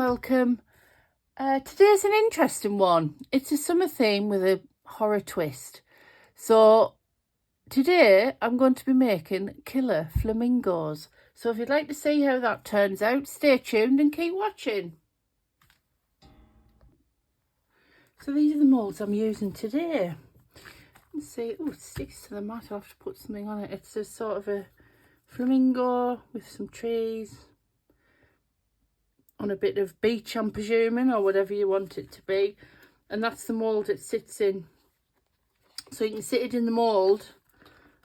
welcome. Today's an interesting one. It's a summer theme with a horror twist. So today I'm going to be making killer flamingos. So if you'd like to see how that turns out, stay tuned and keep watching. So these are the moulds I'm using today. Let's see, oh, it sticks to the mat. I'll have to put something on it. It's a sort of a flamingo with some trees on a bit of beach, I'm presuming, or whatever you want it to be. And that's the mould it sits in. So you can sit it in the mould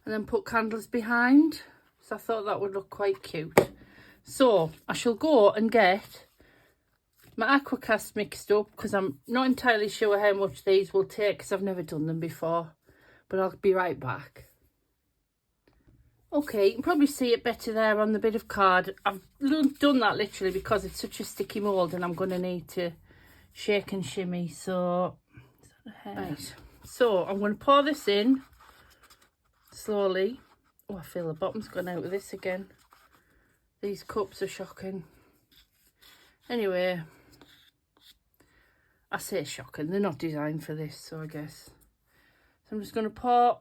and then put candles behind. So I thought that would look quite cute. So I shall go and get my AquaCast mixed up, because I'm not entirely sure how much these will take because I've never done them before. But I'll be right back. Okay, you can probably see it better there on the bit of card. I've done that literally because it's such a sticky mould and I'm going to need to shake and shimmy. So, right. So I'm going to pour this in slowly. Oh, I feel the bottom's gone out of this again. These cups are shocking. Anyway, I say shocking. They're not designed for this, so I guess. So I'm just going to pour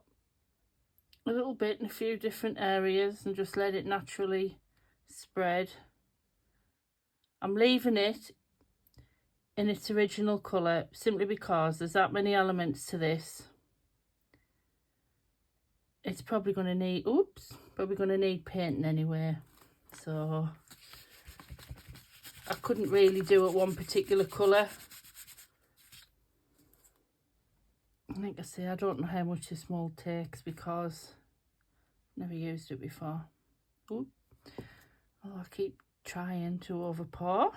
a little bit in a few different areas and just let it naturally spread. I'm leaving it in its original colour simply because there's that many elements to this. It's probably going to need, painting anyway. So I couldn't really do it one particular colour. Like I say, I don't know how much this mould takes because I've never used it before. Oh, I keep trying to over pour.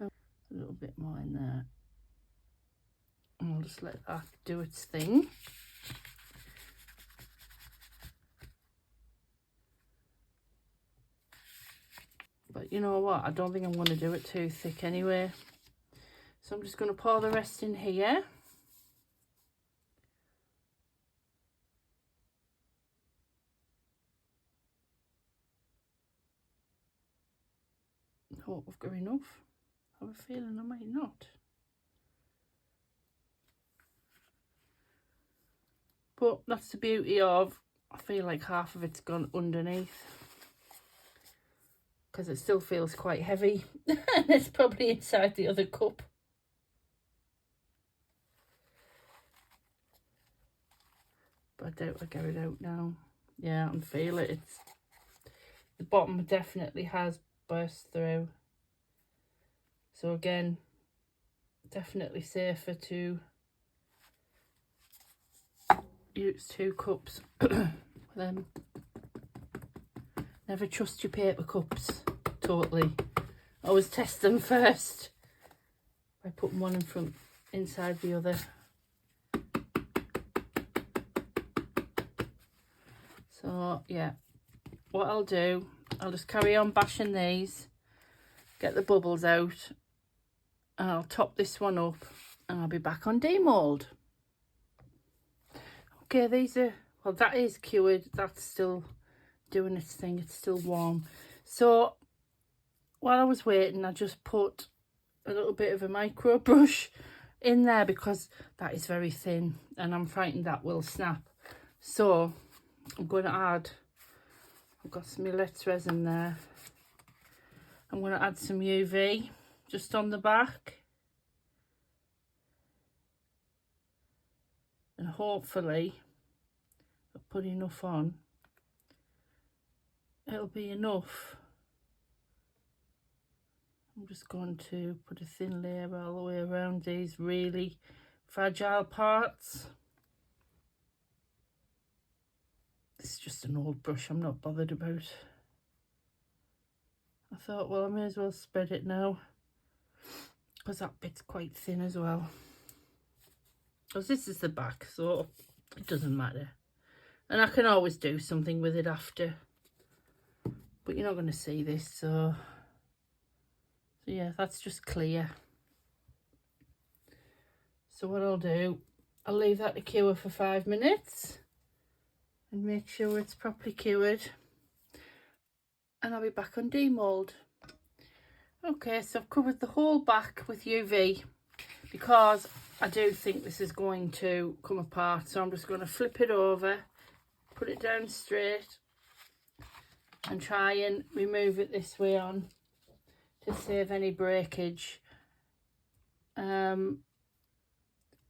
A little bit more in there. And I'll just let that do its thing. But you know what? I don't think I'm going to do it too thick anyway. So I'm just going to pour the rest in here. Hope I've got enough. I have a feeling I might not. But that's the beauty of, I feel like half of it's gone underneath, because it still feels quite heavy. And it's probably inside the other cup. But I doubt I get it out now. Yeah, I can feel it. It's, the bottom definitely has burst through. So again, definitely safer to use 2 cups. Then never trust your paper cups totally. Always test them first by putting one in front inside the other. So yeah, what I'll do, I'll just carry on bashing these, get the bubbles out, and I'll top this one up and I'll be back on demould. Okay, these are, well, that is cured. That's still doing its thing. It's still warm. So while I was waiting, I just put a little bit of a micro brush in there because that is very thin and I'm frightened that will snap. So I'm going to add, I've got some resin there. I'm going to add some UV just on the back. And hopefully, if I put enough on, it'll be enough. I'm just going to put a thin layer all the way around these really fragile parts. This is just an old brush, I'm not bothered about. I thought, well, I may as well spread it now, because that bit's quite thin as well. Because this is the back, so it doesn't matter. And I can always do something with it after. But you're not going to see this, so yeah, that's just clear. So what I'll do, I'll leave that to cure for 5 minutes. and make sure it's properly cured, and I'll be back on demould. Okay, so I've covered the whole back with UV because I do think this is going to come apart, so I'm just going to flip it over, put it down straight and try and remove it this way on to save any breakage.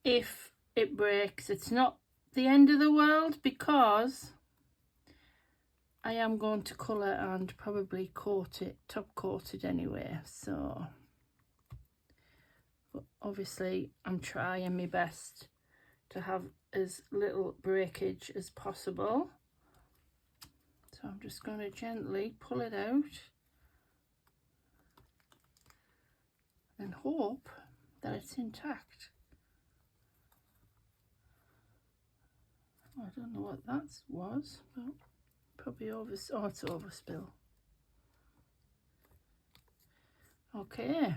If it breaks, it's not the end of the world because I am going to colour and probably coat it, top coat it anyway, so but obviously I'm trying my best to have as little breakage as possible. So I'm just going to gently pull it out and hope that it's intact. I don't know what that was, but probably oh, it's overspill. Okay,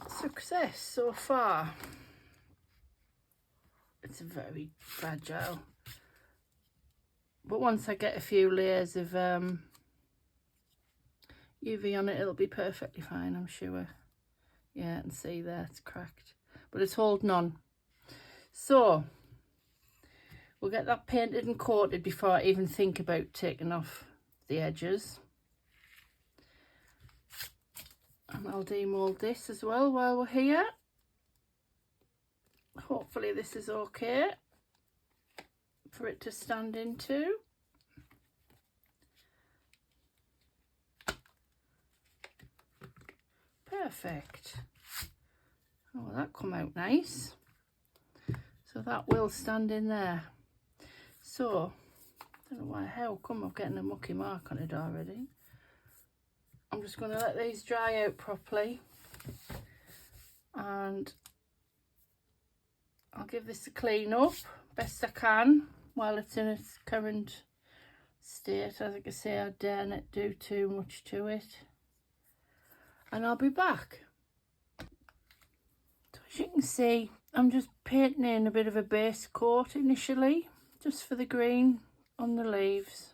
success so far. It's very fragile, but once I get a few layers of UV on it, it'll be perfectly fine, I'm sure. Yeah, and see there, it's cracked, but it's holding on. So we'll get that painted and coated before I even think about taking off the edges. And I'll demould this as well while we're here. Hopefully this is okay for it to stand into. Perfect. Oh, that come out nice. So that will stand in there. So, I don't know why, how come I'm getting a mucky mark on it already. I'm just going to let these dry out properly, and I'll give this a clean up best I can while it's in its current state. As I can say, I dare not do too much to it, and I'll be back. So as you can see, I'm just painting in a bit of a base coat initially, just for the green on the leaves.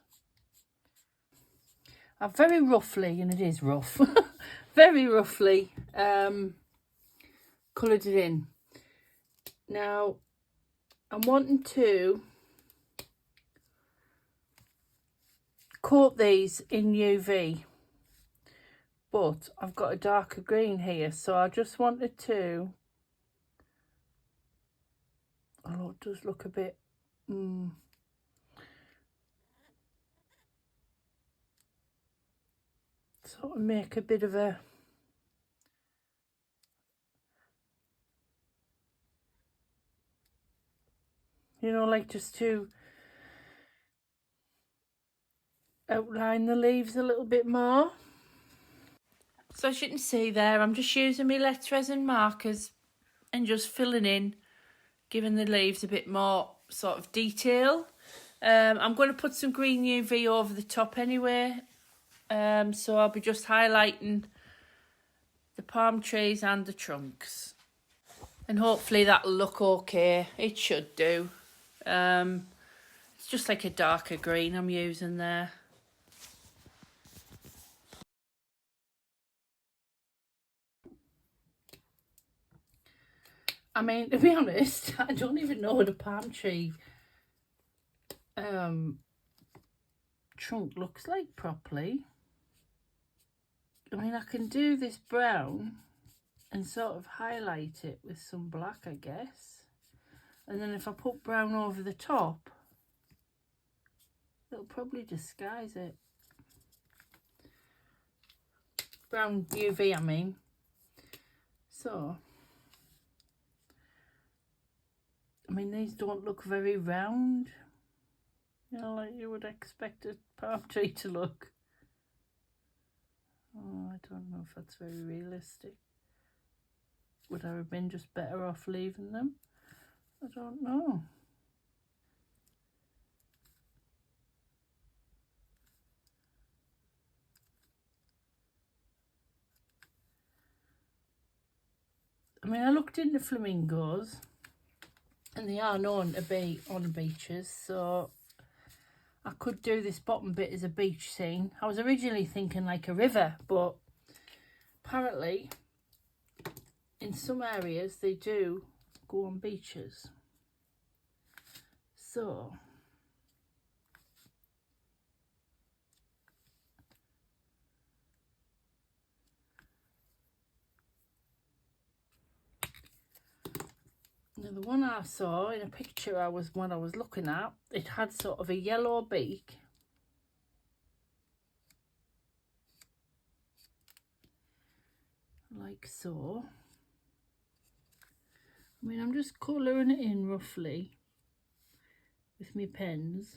I've very roughly, and it is rough, very roughly coloured it in. Now, I'm wanting to coat these in UV, but I've got a darker green here, so I just wanted to, oh, it does look a bit, sort of make a bit of a, you know, like just to outline the leaves a little bit more. So as you can see there, I'm just using my Let's Resin markers and just filling in, giving the leaves a bit more sort of detail. I'm going to put some green UV over the top anyway, so I'll be just highlighting the palm trees and the trunks, and hopefully that'll look okay. It should do. It's just like a darker green I'm using there. I mean, to be honest, I don't even know what a palm tree trunk looks like properly. I mean, I can do this brown and sort of highlight it with some black, I guess. And then if I put brown over the top, it'll probably disguise it. Brown UV, I mean. So, I mean, these don't look very round, you know, like you would expect a palm tree to look. Oh, I don't know if that's very realistic. Would I have been just better off leaving them? I don't know. I mean, I looked into flamingos and they are known to be on beaches, so I could do this bottom bit as a beach scene. I was originally thinking like a river, but apparently in some areas they do go on beaches. So now the one I saw in a picture when I was looking at, it had sort of a yellow beak. Like so. I mean, I'm just colouring it in roughly with my pens,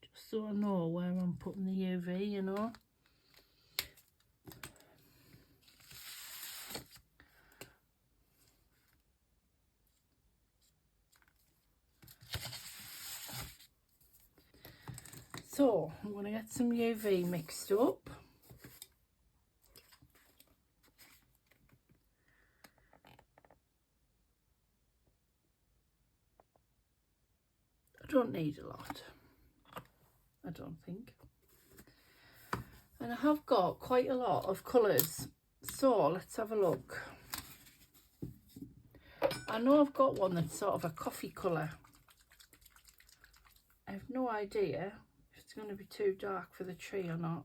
just so I know where I'm putting the UV, you know. So I'm going to get some UV mixed up. I don't need a lot, I don't think. And I have got quite a lot of colours, so let's have a look. I know I've got one that's sort of a coffee colour. I have no idea if it's going to be too dark for the tree or not,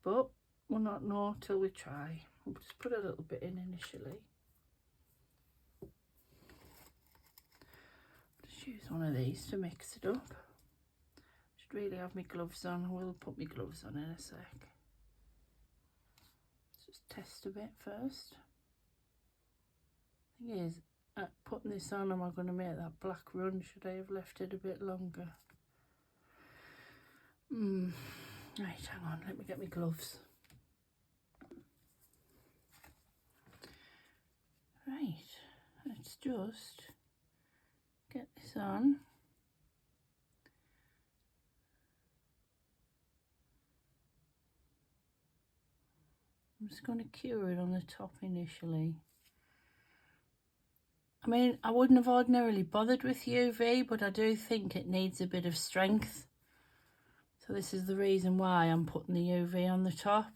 but we'll not know till we try. We'll just put a little bit in initially. Just use one of these to mix it up. Should really have my gloves on. I will put my gloves on in a sec. Let's just test a bit first. Thing is, putting this on, am I going to make that black run? Should I have left it a bit longer? Right, hang on, let me get my gloves. Right, let's just get this on. I'm just going to cure it on the top initially. I mean, I wouldn't have ordinarily bothered with UV, but I do think it needs a bit of strength. So this is the reason why I'm putting the UV on the top.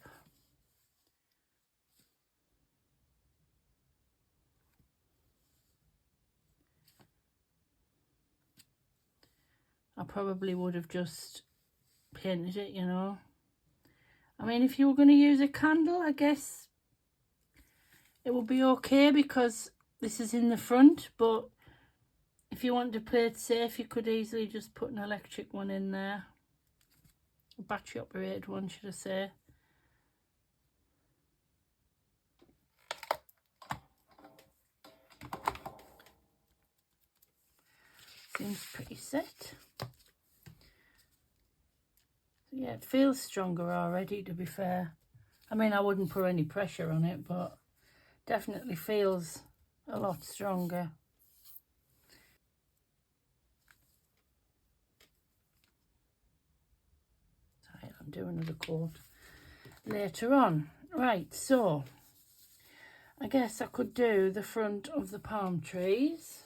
I probably would have just painted it, you know. I mean, if you were going to use a candle, I guess it would be okay because this is in the front, but if you wanted to play it safe, you could easily just put an electric one in there. A battery operated one, should I say. Seems pretty set. Yeah, it feels stronger already, to be fair. I mean, I wouldn't put any pressure on it, but definitely feels a lot stronger. Right, I'll do another coat later on. Right, so I guess I could do the front of the palm trees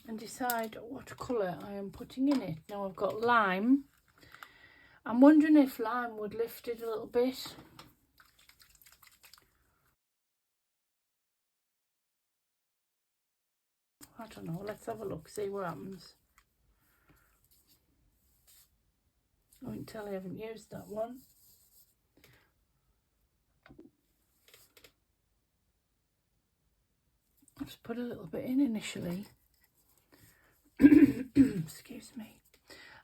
and decide what colour I am putting in it. Now I've got lime. I'm wondering if lime would lift it a little bit. I don't know, let's have a look, see what happens. I can tell I haven't used that one. I'll just put a little bit in initially. Excuse me.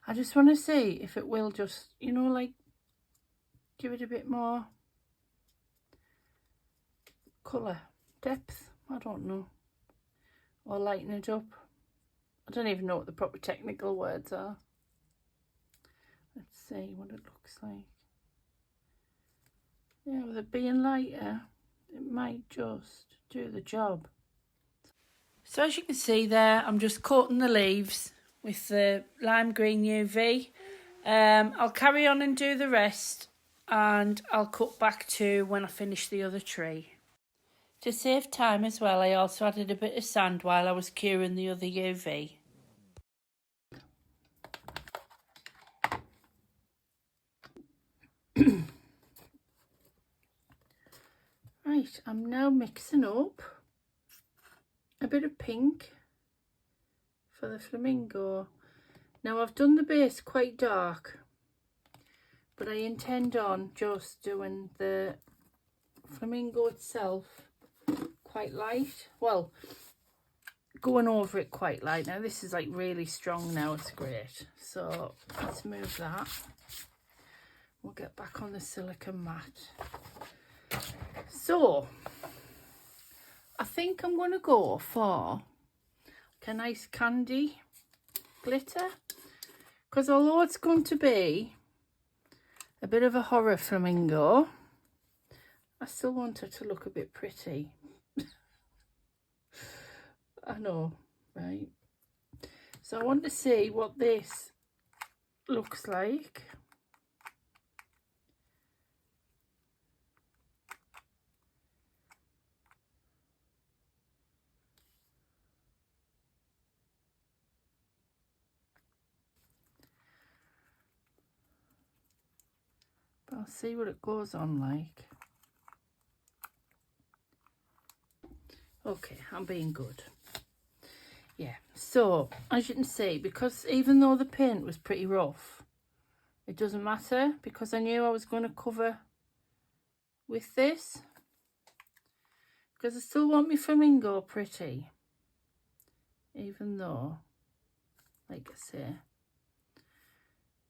I just want to see if it will just, you know, like give it a bit more colour, depth, I don't know, or lighten it up. I don't even know what the proper technical words are. Let's see what it looks like. Yeah, with it being lighter, it might just do the job. So as you can see there, I'm just coating the leaves with the lime green UV. I'll carry on and do the rest and I'll cut back to when I finish the other tree. To save time as well, I also added a bit of sand while I was curing the other UV. Right, I'm now mixing up a bit of pink for the flamingo. Now I've done the base quite dark, but I intend on just doing the flamingo itself quite light. Well, going over it quite light. Now this is like really strong now, it's great. So let's move that. We'll get back on the silicone mat. So I think I'm going to go for a nice candy glitter, because although it's going to be a bit of a horror flamingo, I still want her to look a bit pretty. I know, right? So I want to see what this looks like. But I'll see what it goes on like. Okay, I'm being good. Yeah, so as you can see, because even though the paint was pretty rough, it doesn't matter, because I knew I was going to cover with this, because I still want my flamingo pretty, even though, like I say,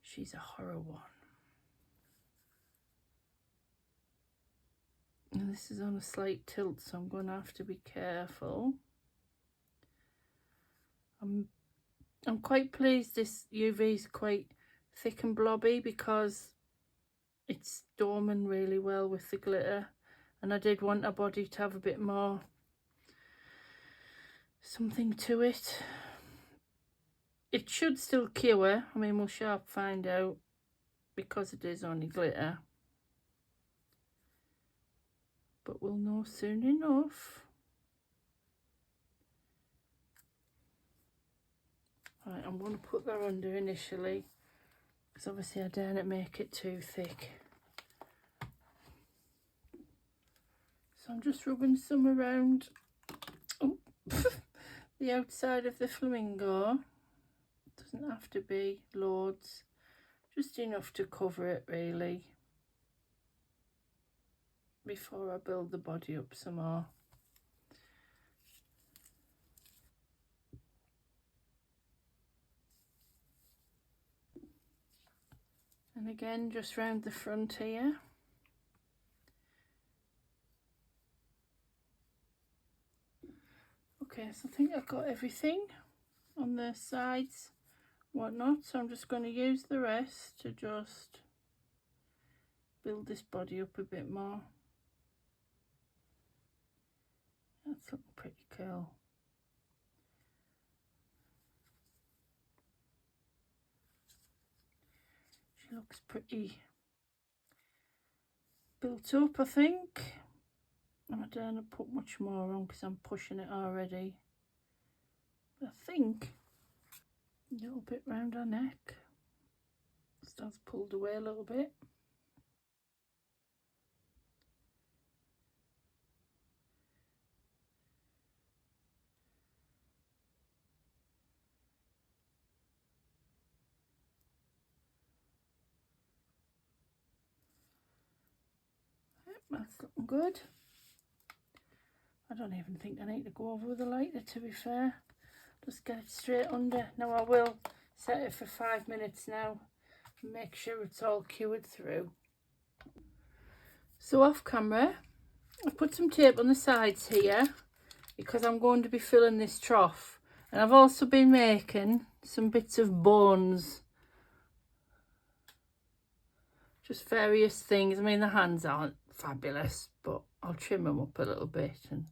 she's a horror one. And this is on a slight tilt, so I'm going to have to be careful. I'm quite pleased this UV is quite thick and blobby, because it's dormant really well with the glitter, and I did want our body to have a bit more something to it. It should still cure, I mean we'll sharp find out, because it is only glitter, but we'll know soon enough. Right, I'm going to put that under initially, because obviously I dare not make it too thick. So I'm just rubbing some around the outside of the flamingo. It doesn't have to be loads, just enough to cover it really, before I build the body up some more. And again, just round the front here. Okay, so I think I've got everything on the sides, whatnot, so I'm just going to use the rest to just build this body up a bit more. That's looking pretty cool. She looks pretty built up, I think. I don't put much more on because I'm pushing it already. I think a little bit round her neck. Starts pulled away a little bit. Yep, that's looking good. I don't even think I need to go over with the lighter, to be fair. Just get it straight under. Now I will set it for 5 minutes now and make sure it's all cured through. So off camera, I've put some tape on the sides here because I'm going to be filling this trough, and I've also been making some bits of bones, just various things. I mean, the hands aren't fabulous, but I'll trim them up a little bit and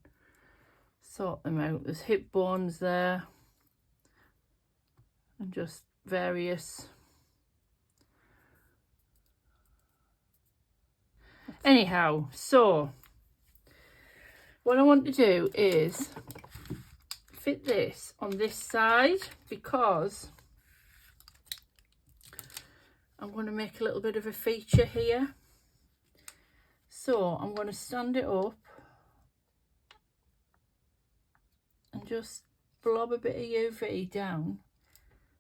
sort them out. There's hip bones there and just various Anyhow, so what I want to do is fit this on this side, because I'm going to make a little bit of a feature here. So I'm going to stand it up and just blob a bit of UV down,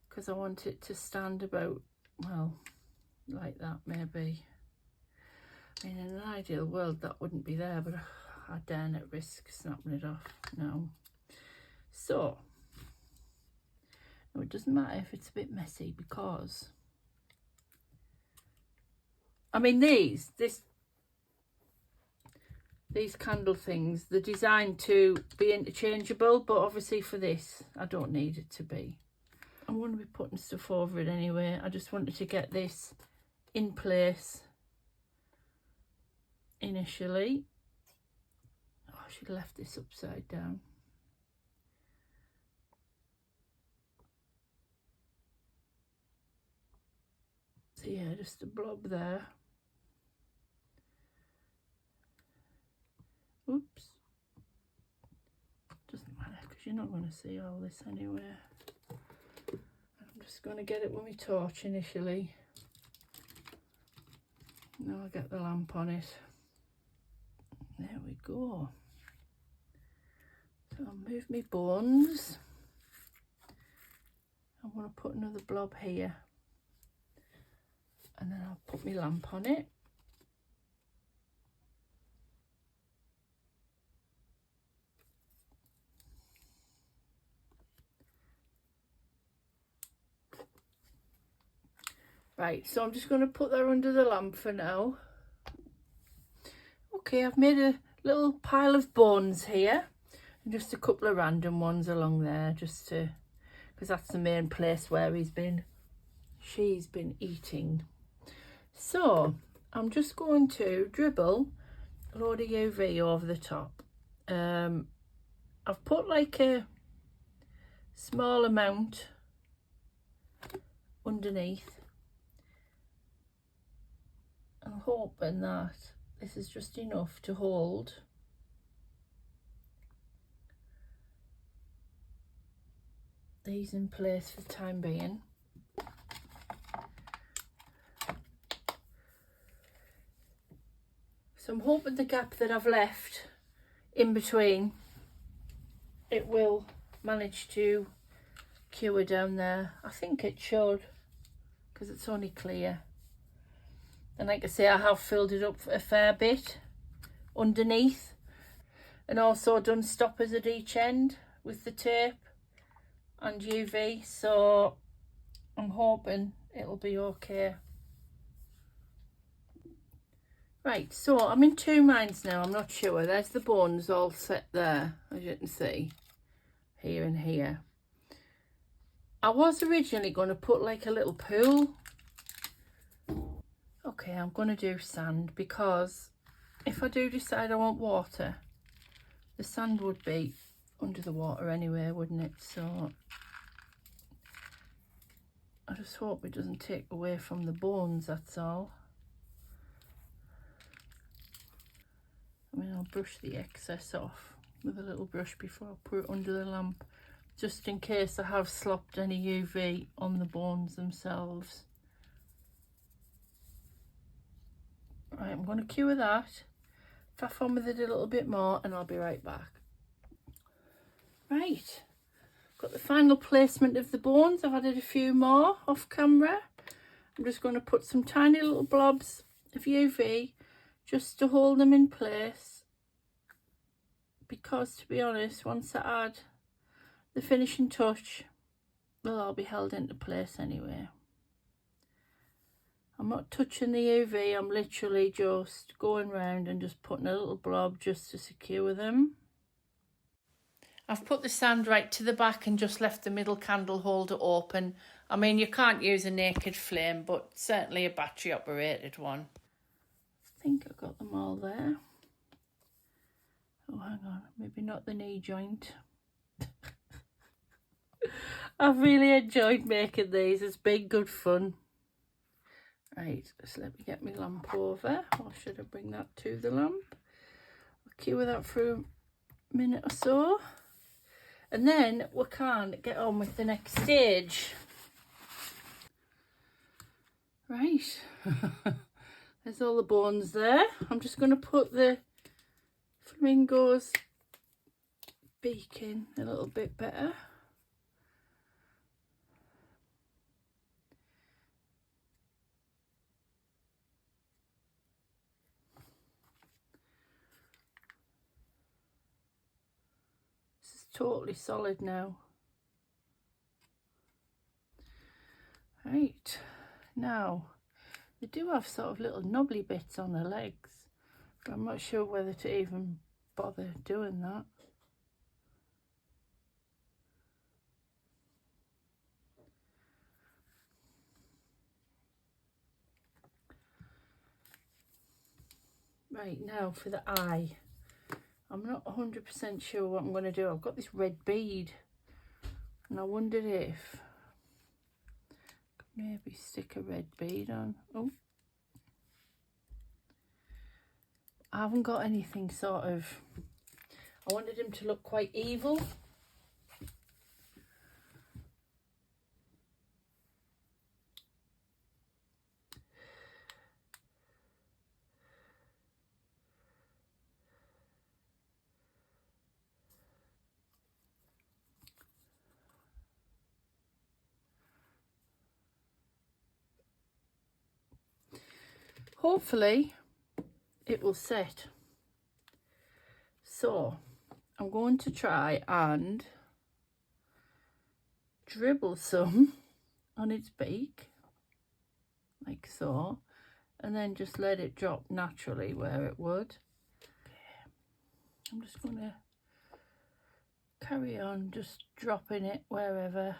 because I want it to stand about, well, like that maybe. I mean, in an ideal world that wouldn't be there, but I dare not risk snapping it off now. So, no, it doesn't matter if it's a bit messy, because I mean these candle things, they're designed to be interchangeable, but obviously for this I don't need it to be. I'm going to be putting stuff over it anyway. I just wanted to get this in place initially. Oh, I should have left this upside down. So yeah, just a blob there. Oops. Doesn't matter, because you're not going to see all this anyway. I'm just going to get it with my torch initially. Now I'll get the lamp on it. There we go. So I'll move my bones. I'm going to put another blob here, and then I'll put my lamp on it. Right, so I'm just going to put that under the lamp for now. Okay, I've made a little pile of bones here, and just a couple of random ones along there, just to, because that's the main place where she's been eating. So I'm just going to dribble a load of UV over the top. I've put like a small amount underneath. I'm hoping that this is just enough to hold these in place for the time being. So I'm hoping the gap that I've left in between, it will manage to cure down there. I think it should, because it's only clear. And like I say, I have filled it up a fair bit underneath, and also done stoppers at each end with the tape and UV, so I'm hoping it'll be okay. Right, so I'm in two minds now. I'm not sure. There's the bones all set there, as you can see, here and here. I was originally going to put like a little pool. Okay, I'm going to do sand, because if I do decide I want water, the sand would be under the water anyway, wouldn't it? So I just hope it doesn't take away from the bones, that's all. I mean, I'll brush the excess off with a little brush before I put it under the lamp, just in case I have slopped any UV on the bones themselves. Right, I'm going to cure that, faff on with it a little bit more, and I'll be right back. Right, got the final placement of the bones. I've added a few more off camera. I'm just going to put some tiny little blobs of UV just to hold them in place, because to be honest, once I add the finishing touch, they'll all be held into place anyway. I'm not touching the UV, I'm literally just going round and just putting a little blob just to secure them. I've put the sand right to the back and just left the middle candle holder open. I mean, you can't use a naked flame, but certainly a battery operated one. I think I've got them all there. Oh, hang on, maybe not the knee joint. I've really enjoyed making these, it's been good fun. Right, just let me get my lamp over, or should I bring that to the lamp? I'll cure that for a minute or so, and then we can get on with the next stage. Right, there's all the bones there. I'm just going to put the flamingo's beak in a little bit better. This is totally solid now. Right, now they do have sort of little knobbly bits on their legs, but I'm not sure whether to even bother doing that. Right, now for the eye. I'm not 100% sure what I'm going to do. I've got this red bead and I wondered if I could maybe stick a red bead on. Oh, I haven't got anything sort of, I wanted him to look quite evil. Hopefully it will set. So I'm going to try and dribble some on its beak, like so, and then just let it drop naturally where it would. I'm just going to carry on just dropping it wherever.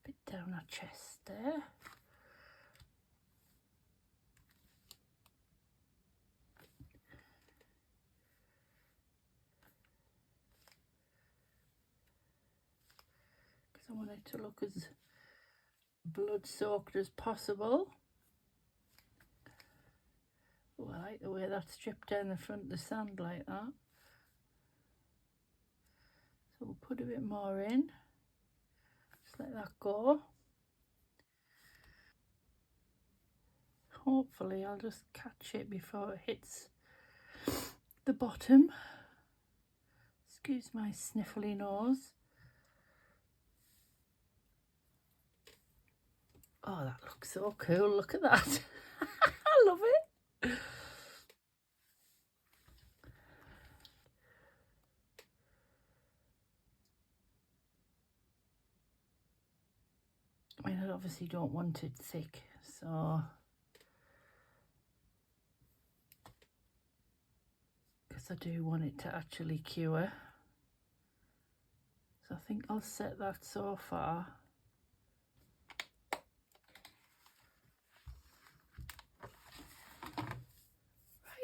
A bit down our chest there. Because I want it to look as blood soaked as possible. Oh, I like the way that's dripped down the front of the sand like that. So we'll put a bit more in. Just let that go. Hopefully I'll just catch it before it hits the bottom. Excuse my sniffly nose. Oh, that looks so cool. Look at that. I love it. I mean, I obviously don't want it thick, so because I do want it to actually cure. So I think I'll set that so far.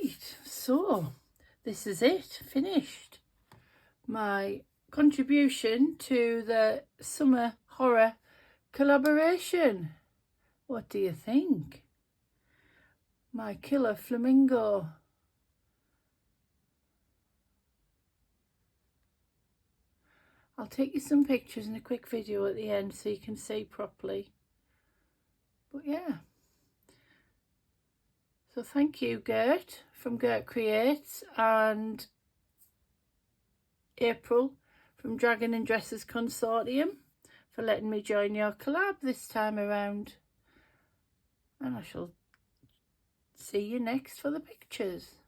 Right, so this is it, finished. My contribution to the summer horror collaboration. What do you think? My killer flamingo. I'll take you some pictures and a quick video at the end so you can see properly. But yeah. So thank you, Gert from Gert Creates, and April from Dragon and Dresses Consortium for letting me join your collab this time around. And I shall see you next for the pictures.